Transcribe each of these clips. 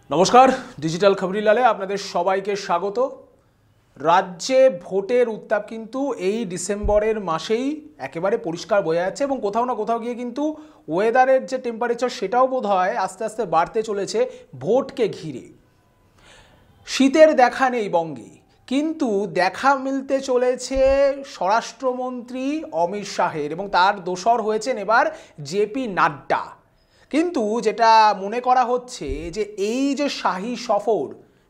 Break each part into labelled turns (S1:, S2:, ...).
S1: নমস্কার, ডিজিটাল খবরিলালে আপনাদের সবাইকে স্বাগত। রাজ্যে ভোটের উত্তাপ কিন্তু এই ডিসেম্বরের মাসেই একেবারে পরিষ্কার বোঝা যাচ্ছে এবং কোথাও না কোথাও গিয়ে কিন্তু ওয়েদারের যে টেম্পারেচার সেটাও বোধহয় আস্তে আস্তে বাড়তে চলেছে ভোটকে ঘিরে। শীতের দেখা নেই বঙ্গে, কিন্তু দেখা মিলতে চলেছে স্বরাষ্ট্রমন্ত্রী অমিত শাহের এবং তার দোসর হয়েছেন এবার জেপি নাড্ডা। কিন্তু যেটা মনে করা হচ্ছে যে এই যে শাহী সফর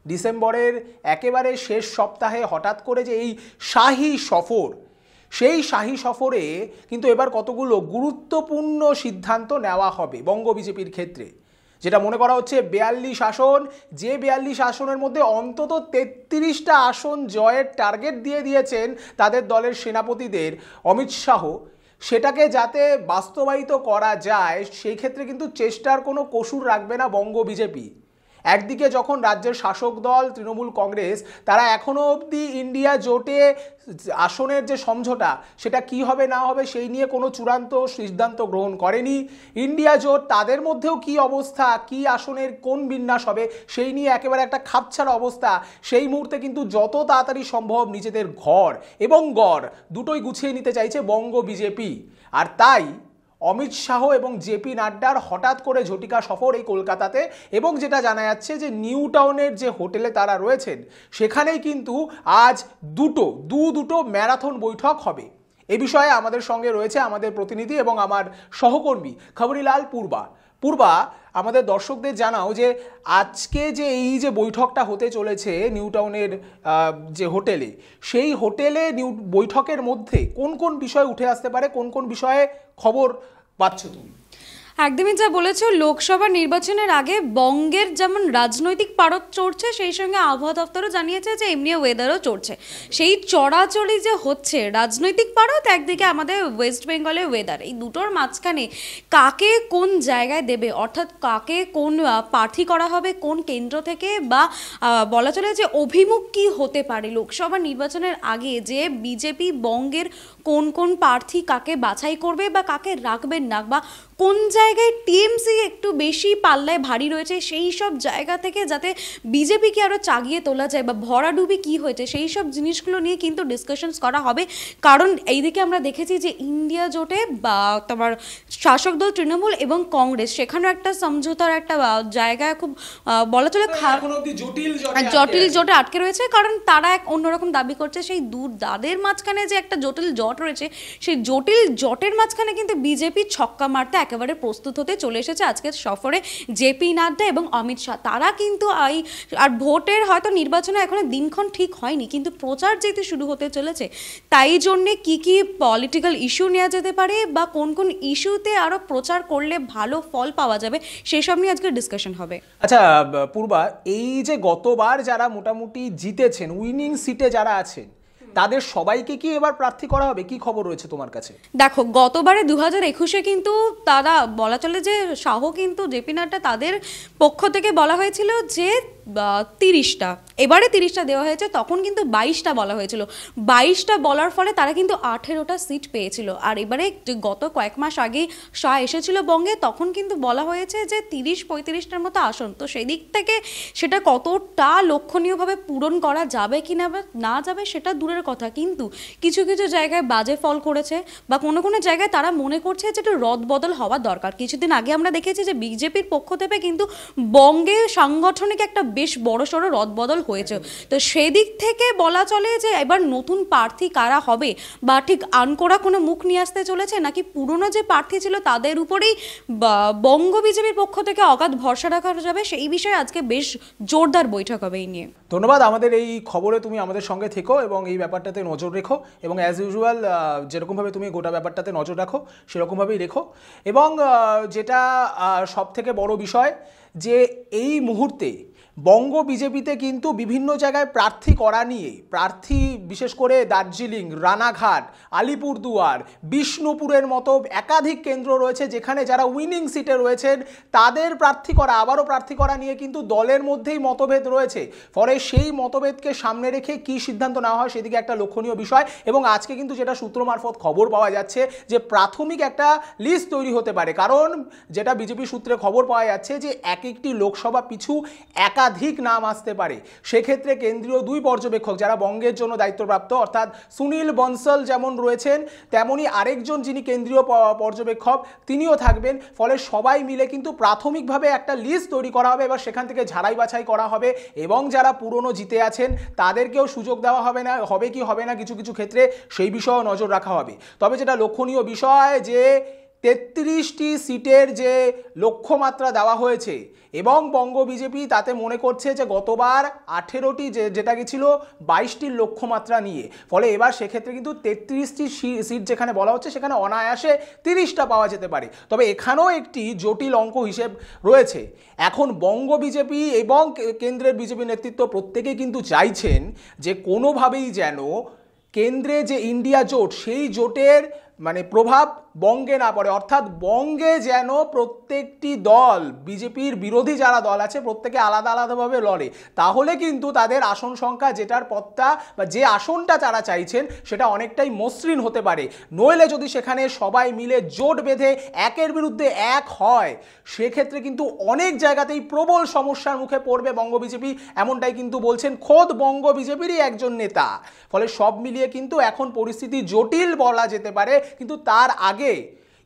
S1: ডিসেম্বরের একেবারে শেষ সপ্তাহে হঠাৎ করে যে এই শাহী সফর, সেই শাহী সফরে কিন্তু এবার কতগুলো গুরুত্বপূর্ণ সিদ্ধান্ত নেওয়া হবে বঙ্গ বিজেপির ক্ষেত্রে। যেটা মনে করা হচ্ছে 42 আসন, যে 42 আসনের মধ্যে অন্তত 33টা আসন জয়ের টার্গেট দিয়ে দিয়েছেন তাদের দলের সেনাপতিদের অমিত শাহ, সেটাকে যাতে বাস্তবায়িত করা যায় সেই ক্ষেত্রে কিন্তু চেষ্টার কোনো কসুর রাখবে না বঙ্গ বিজেপি। একদিকে যখন রাজ্যের শাসক দল তৃণমূল কংগ্রেস তারা এখনও অবধি ইন্ডিয়া জোটে আসনের যে সমঝোতা সেটা কি হবে না হবে সেই নিয়ে কোনো চূড়ান্ত সিদ্ধান্ত গ্রহণ করেনি। ইন্ডিয়া জোট তাদের মধ্যেও কি অবস্থা, কি আসনের কোন বিন্যাস হবে সেই নিয়ে একেবারে একটা খাপছাড়া অবস্থা। সেই মুহূর্তে কিন্তু যত তাড়াতাড়ি সম্ভব নিজেদের ঘর এবং গড় দুটোই গুছিয়ে নিতে চাইছে বঙ্গ বিজেপি। আর তাই অমিত শাহ এবং জেপি নাড্ডার হঠাৎ করে ঝটিকা সফর এই কলকাতাতে, এবং যেটা জানা যাচ্ছে যে নিউ টাউনের যে হোটেলে তারা রয়েছেন সেখানেই কিন্তু আজ দুটো ম্যারাথন বৈঠক হবে। এ বিষয়ে আমাদের সঙ্গে রয়েছে আমাদের প্রতিনিধি এবং আমার সহকর্মী খবরিলাল পূর্বা। আমাদের দর্শকদের জানাও যে আজকে যে এই যে বৈঠকটা হতে চলেছে নিউ টাউনের যে হোটেলে, সেই হোটেলে বৈঠকের মধ্যে কোন কোন বিষয় উঠে আসতে পারে, কোন কোন বিষয়ে খবর পাচ্ছ তুমি?
S2: একদমই যা বলেছ, লোকসভা নির্বাচনের আগে বঙ্গের যেমন রাজনৈতিক পারদ চড়ছে, সেই সঙ্গে আবহাওয়া দপ্তরও জানিয়েছে যে এমনি ওয়েদারও চড়ছে। সেই চড়াচড়ি যে হচ্ছে রাজনৈতিক পারদ, একদিকে আমাদের ওয়েস্ট বেঙ্গলের ওয়েদার, এই দুটোর মাঝখানে কাকে কোন জায়গায় দেবে, অর্থাৎ কাকে কোন প্রার্থী করা হবে কোন কেন্দ্র থেকে, বা বলা চলে যে অভিমুখ কি হতে পারে লোকসভা নির্বাচনের আগে, যে বিজেপি বঙ্গের কোন কোন প্রার্থী কাকে বাছাই করবে বা কাকে রাখবেন না, বা কোন জায়গায় টিএমসি একটু বেশি পাল্লায় ভারী রয়েছে, সেই সব জায়গা থেকে যাতে বিজেপিকে আরও চাগিয়ে তোলা যায় বা ভরাডুবি কি হয়েছে সেই সব জিনিসগুলো নিয়ে কিন্তু ডিসকাশনস করা হবে। কারণ এইদিকে আমরা দেখেছি যে ইন্ডিয়া জোটে বা তোমার শাসক দল তৃণমূল এবং কংগ্রেস, সেখানেও একটা সমঝোতার একটা জায়গায় খুব বলা চলে জটিল জোটে আটকে রয়েছে। কারণ তারা এক অন্যরকম দাবি করছে, সেই তাদের মাঝখানে যে একটা জটিল জট রয়েছে, সেই জটিল জটের মাঝখানে কিন্তু বিজেপি ছক্কা মারতে একেবারে প্রস্তুত হতে চলে এসেছে আজকের সফরে জেপি নাড্ডা এবং অমিত শাহ। তারা কিন্তু আর ভোটের হয়তো নির্বাচনে এখনো দিনক্ষণ ঠিক হয়নি, কিন্তু প্রচার যেতে শুরু হতে চলেছে, তাই জন্যে কি কি পলিটিক্যাল ইস্যু নেওয়া যেতে পারে বা কোন কোন ইস্যুতে আরও প্রচার করলে ভালো ফল পাওয়া যাবে সেসব নিয়ে আজকে ডিসকাশন হবে।
S1: আচ্ছা পূর্বা, এই যে গতবার যারা মোটামুটি জিতেছেন, উইনিং সিটে যারা আছেন, তাদের সবাইকে কি এবার প্রার্থী করা হবে? কি খবর রয়েছে তোমার কাছে?
S2: দেখো, গতবারে 2021-এ কিন্তু তারা বলা চলে যে শাহ কিন্তু জেপি নাড্ডা তাদের পক্ষ থেকে বলা হয়েছিল যে 30টা, এবারে 30টা দেওয়া হয়েছে, তখন কিন্তু 22টা বলা হয়েছিল। 22টা বলার ফলে তারা কিন্তু 18টা সিট পেয়েছিল। আর এবারে গত কয়েক মাস আগেই শাহ এসেছিল বঙ্গে, তখন কিন্তু বলা হয়েছে যে 30-35টার মতো আসন। তো সেই দিক থেকে সেটা কতটা লক্ষণীয়ভাবে পূরণ করা যাবে কি না যাবে সেটা দূরের কথা, কিন্তু কিছু কিছু জায়গায় বাজে ফল করেছে বা কোনো কোনো জায়গায় তারা মনে করছে যে একটু রদবদল হওয়া দরকার। কিছুদিন আগে আমরা দেখেছি যে বিজেপির পক্ষ থেকে কিন্তু বঙ্গে সাংগঠনিক একটা বেশ বড়সড় রদবদল হয়েছে। তো সেদিক থেকে বলা চলে যে এবার নতুন প্রার্থী কারা হবে, বা ঠিক আনকোড়া কোনো মুখ নিয়ে আসতে চলেছে, নাকি পুরনো যে প্রার্থী ছিল তাদের উপরেই বঙ্গ বিজেপির পক্ষ থেকে অগাধ ভরসা রাখা যাবে, সেই বিষয়ে আজকে বেশ জোরদার বৈঠক হবে এই নিয়ে।
S1: ধন্যবাদ। আমাদের এই খবরে তুমি আমাদের সঙ্গে থেকো এবং এই ব্যাপারটাতে নজর রেখো, এবং অ্যাজ ইউজুয়াল যেরকমভাবে তুমি গোটা ব্যাপারটাতে নজর রাখো সেরকমভাবেই রেখো। এবং যেটা সব থেকে বড় বিষয়, যে এই মুহূর্তে বঙ্গ বিজেপিতে কিন্তু বিভিন্ন জায়গায় প্রার্থী করা নিয়ে, প্রার্থী বিশেষ করে দার্জিলিং, রানাঘাট, আলিপুরদুয়ার, বিষ্ণুপুরের মতো একাধিক কেন্দ্র রয়েছে যেখানে যারা উইনিং সিটে রয়েছেন তাদের প্রার্থী করা, আবারও প্রার্থী করা নিয়ে কিন্তু দলের মধ্যেই মতভেদ রয়েছে। ফলে সেই মতভেদকে সামনে রেখে কি সিদ্ধান্ত নেওয়া হয় সেদিকে একটা লক্ষণীয় বিষয়। এবং আজকে কিন্তু যেটা সূত্র মারফত খবর পাওয়া যাচ্ছে যে প্রাথমিক একটা লিস্ট তৈরি হতে পারে, কারণ যেটা বিজেপি সূত্রে খবর পাওয়া যাচ্ছে যে একটি লোকসভা পিছু একাধিক নাম আসতে পারে। সেক্ষেত্রে কেন্দ্রীয় 2 পর্যবেক্ষক যারা বঙ্গের জন্য দায়িত্বপ্রাপ্ত, অর্থাৎ সুনীল বনসল যেমন রয়েছেন, তেমনি আরেকজন যিনি কেন্দ্রীয় পর্যবেক্ষক তিনিও থাকবেন। ফলে সবাই মিলে কিন্তু প্রাথমিকভাবে একটা লিস্ট তৈরি করা হবে, এবার সেখান থেকে ঝাড়াই বাছাই করা হবে এবং যারা পুরনো জিতে আছেন তাদেরকেও সুযোগ দেওয়া হবে না, হবে কি হবে না কিছু কিছু ক্ষেত্রে সেই বিষয়েও নজর রাখা হবে। তবে যেটা লক্ষণীয় বিষয় যে 33টি সিটের যে লক্ষ্যমাত্রা দেওয়া হয়েছে এবং বঙ্গ বিজেপি তাতে মনে করছে যে গতবার 18টি যেটা গেছিল 22টির লক্ষ্যমাত্রা নিয়ে, ফলে এবার সেক্ষেত্রে কিন্তু 33টি সিট যেখানে বলা হচ্ছে সেখানে অনায়াসে 30টা পাওয়া যেতে পারে। তবে এখানেও একটি জটিল অঙ্ক হিসেব রয়েছে। এখন বঙ্গ বিজেপি এবং কেন্দ্রের বিজেপি নেতৃত্ব প্রত্যেকেই কিন্তু চাইছেন যে কোনোভাবেই যেন কেন্দ্রে যে ইন্ডিয়া জোট সেই জোটের মানে প্রভাব বঙ্গে না পড়ে, অর্থাৎ বঙ্গে যেন প্রত্যেকটি দল, বিজেপির বিরোধী যারা দল আছে প্রত্যেকে আলাদা আলাদাভাবে লড়ে, তাহলে কিন্তু তাদের আসন সংখ্যা যেটার পথটা বা যে আসনটা তারা চাইছেন সেটা অনেকটাই মসৃণ হতে পারে। নইলে যদি সেখানে সবাই মিলে জোট বেঁধে একের বিরুদ্ধে এক হয় সেক্ষেত্রে কিন্তু অনেক জায়গাতেই প্রবল সমস্যার মুখে পড়বে বঙ্গ বিজেপি, এমনটাই কিন্তু বলছেন খোদ বঙ্গ বিজেপিরই একজন নেতা। ফলে সব মিলিয়ে কিন্তু এখন পরিস্থিতি জটিল বলা যেতে পারে, কিন্তু তার আগে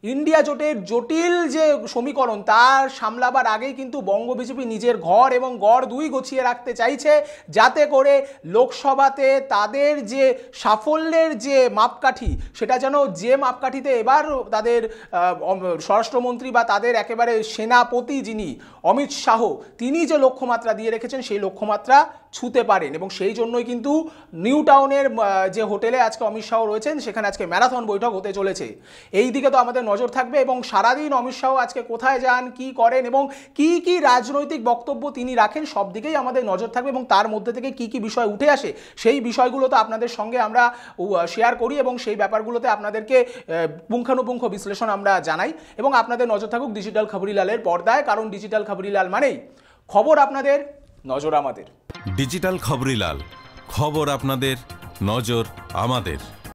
S1: ইন্ডিয়া জোটের জটিল যে সমীকরণ তার সামলাবার আগেই কিন্তু বঙ্গ বিজেপি নিজের ঘর এবং গড় দুই গছিয়ে রাখতে চাইছে, যাতে করে লোকসভাতে তাদের যে সাফল্যের যে মাপকাঠি সেটা যেন যে মাপকাঠিতে এবার তাদের স্বরাষ্ট্রমন্ত্রী বা তাদের একেবারে সেনাপতি যিনি অমিত শাহ তিনি যে লক্ষ্যমাত্রা দিয়ে রেখেছেন সেই লক্ষ্যমাত্রা ছুঁতে পারেন। এবং সেই জন্যই কিন্তু নিউ টাউনের যে হোটেলে আজকে অমিত শাহ রয়েছেন সেখানে আজকে ম্যারাথন বৈঠক হতে চলেছে। এই দিকে তো আমাদের নজর থাকবে এবং সারাদিন অমিত শাহ আজকে কোথায় যান, কি করেন এবং কি কি রাজনৈতিক বক্তব্য তিনি রাখেন সব দিকেই আমাদের নজর থাকবে এবং তার মধ্যে থেকে কি কি বিষয় উঠে আসে সেই বিষয়গুলো তো আপনাদের সঙ্গে আমরা শেয়ার করি এবং সেই ব্যাপারগুলোতে আপনাদেরকে পুঙ্খানুপুঙ্খ বিশ্লেষণ আমরা জানাই। এবং আপনাদের নজর থাকুক ডিজিটাল খবরিলালের পর্দায়, কারণ ডিজিটাল খবরিলাল মানেই খবর আপনাদের, নজর আমাদের।
S3: ডিজিটাল খবরিলাল, খবর আপনাদের, নজর আমাদের।